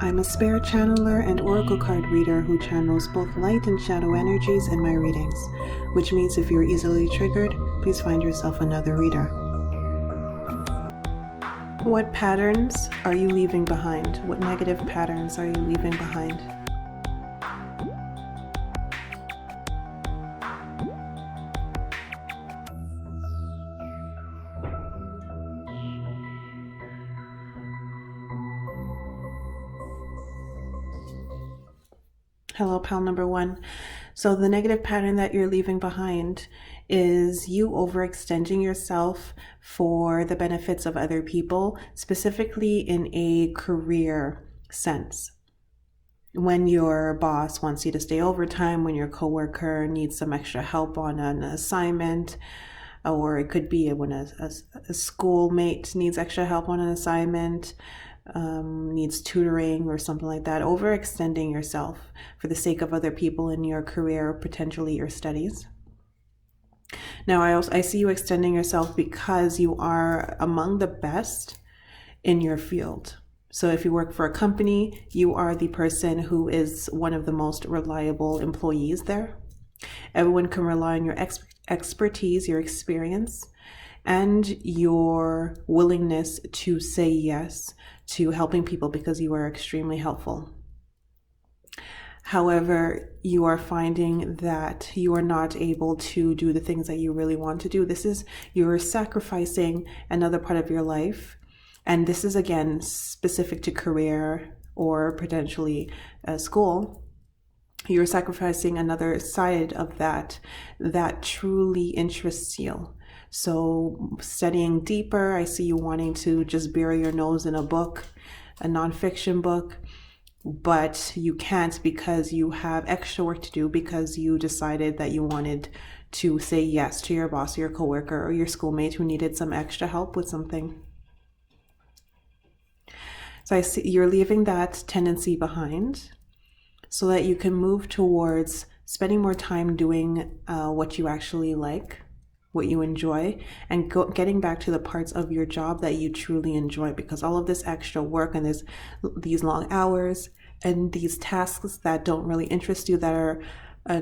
I'm a spirit channeler and oracle card reader who channels both light and shadow energies in my readings, which means if you're easily triggered, please find yourself another reader. What patterns are you leaving behind? What negative patterns are you leaving behind? Hello, pal number one. So the negative pattern that you're leaving behind is you overextending yourself for the benefits of other people, specifically in a career sense. When your boss wants you to stay overtime, when your coworker needs some extra help on an assignment, or it could be when a schoolmate needs extra help on an assignment, needs tutoring or something like that, overextending yourself for the sake of other people in your career or potentially your studies. Now, I see you extending yourself because you are among the best in your field. So if you work for a company, you are the person who is one of the most reliable employees there. Everyone can rely on your expertise, your experience, and your willingness to say yes to helping people because you are extremely helpful. However, you are finding that you are not able to do the things that you really want to do. You're sacrificing another part of your life. And this is, again, specific to career or potentially school. You're sacrificing another side of that truly interests you. So studying deeper, I see you wanting to just bury your nose in a book, a nonfiction book, but you can't because you have extra work to do because you decided that you wanted to say yes to your boss, or your coworker, or your schoolmate who needed some extra help with something. So I see you're leaving that tendency behind so that you can move towards spending more time doing what you actually like, what you enjoy, and getting back to the parts of your job that you truly enjoy, because all of this extra work and these long hours and these tasks that don't really interest you, that are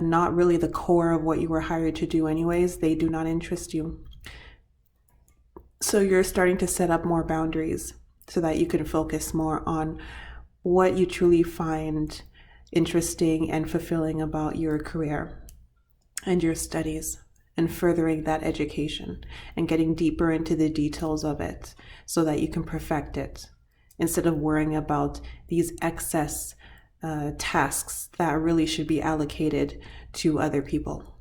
not really the core of what you were hired to do anyways, they do not interest you. So you're starting to set up more boundaries so that you can focus more on what you truly find interesting and fulfilling about your career and your studies, and furthering that education and getting deeper into the details of it so that you can perfect it instead of worrying about these excess tasks that really should be allocated to other people.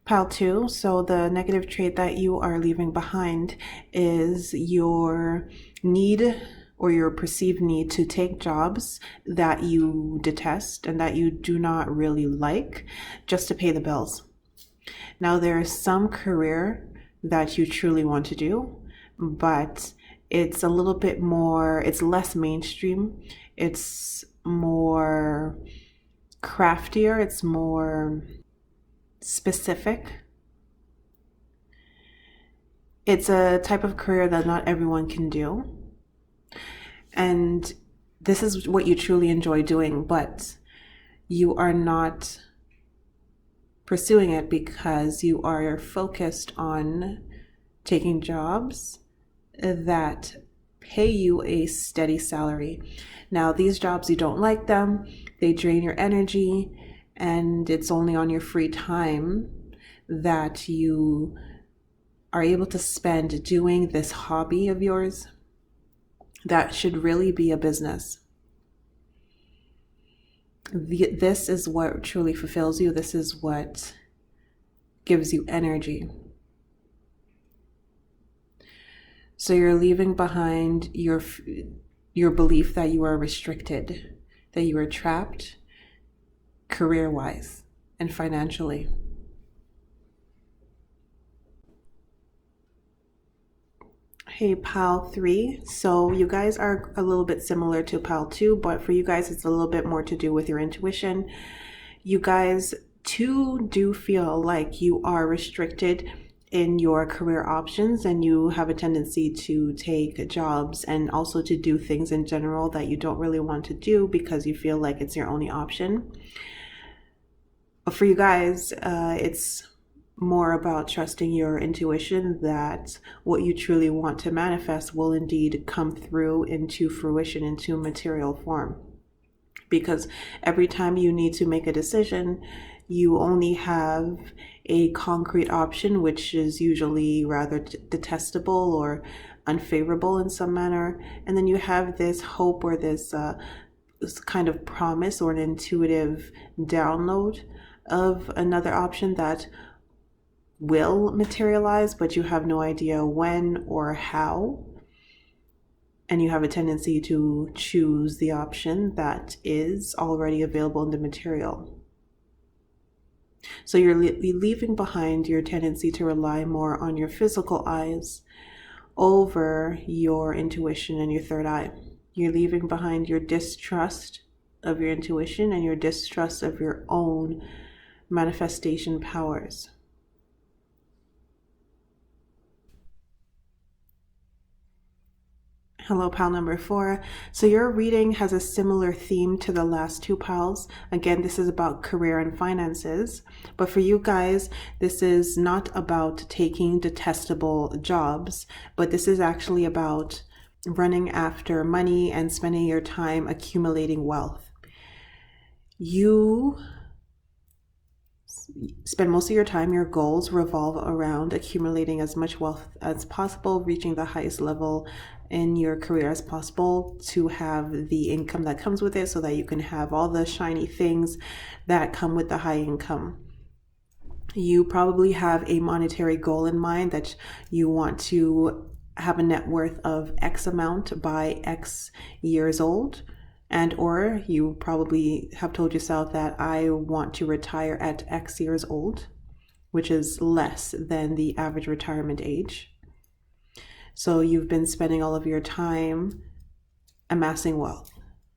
Pile 2, so the negative trait that you are leaving behind is your need or your perceived need to take jobs that you detest and that you do not really like just to pay the bills. Now, there is some career that you truly want to do, but it's a little bit more, it's less mainstream, it's more craftier, it's more specific. It's a type of career that not everyone can do. And this is what you truly enjoy doing, but you are not pursuing it because you are focused on taking jobs that pay you a steady salary. Now, these jobs, you don't like them, they drain your energy, and it's only on your free time that you are able to spend doing this hobby of yours that should really be a business. This is what truly fulfills you. This is what gives you energy. So you're leaving behind your belief that you are restricted, that you are trapped career-wise and financially. Hey, Pal 3. So you guys are a little bit similar to Pal 2, but for you guys, it's a little bit more to do with your intuition. You guys too do feel like you are restricted in your career options, and you have a tendency to take jobs and also to do things in general that you don't really want to do because you feel like it's your only option. But for you guys, it's more about trusting your intuition that what you truly want to manifest will indeed come through into fruition, into material form. Because every time you need to make a decision, you only have a concrete option, which is usually rather detestable or unfavorable in some manner. And then you have this hope or this kind of promise or an intuitive download of another option that will materialize, but you have no idea when or how. And you have a tendency to choose the option that is already available in the material. So you're leaving behind your tendency to rely more on your physical eyes over your intuition and your third eye. You're leaving behind your distrust of your intuition and your distrust of your own manifestation powers. Hello, pal number 4. So your reading has a similar theme to the last 2 pals. Again, this is about career and finances. But for you guys, this is not about taking detestable jobs, but this is actually about running after money and spending your time accumulating wealth. You spend most of your time, your goals revolve around accumulating as much wealth as possible, reaching the highest level in your career as possible to have the income that comes with it so that you can have all the shiny things that come with the high income. You probably have a monetary goal in mind that you want to have a net worth of X amount by X years old. And or you probably have told yourself that I want to retire at X years old, which is less than the average retirement age. So you've been spending all of your time amassing wealth,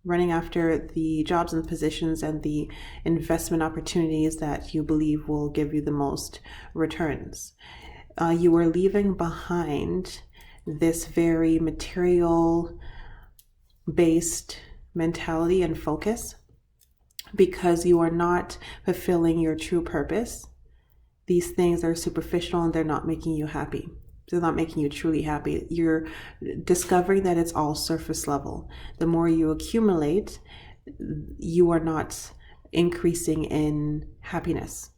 running after the jobs and positions and the investment opportunities that you believe will give you the most returns. You are leaving behind this very material-based mentality and focus because you are not fulfilling your true purpose. These things are superficial and they're not making you happy. They're not making you truly happy. You're discovering that it's all surface level. The more you accumulate, you are not increasing in happiness.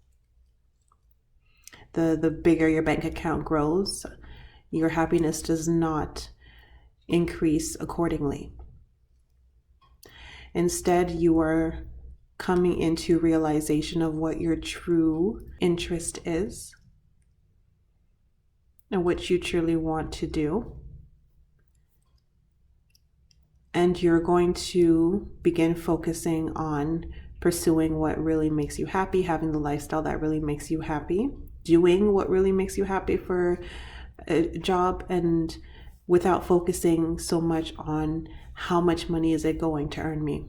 The bigger your bank account grows, your happiness does not increase accordingly. Instead, you are coming into realization of what your true interest is and what you truly want to do. And you're going to begin focusing on pursuing what really makes you happy, having the lifestyle that really makes you happy, doing what really makes you happy for a job, and without focusing so much on how much money is it going to earn me.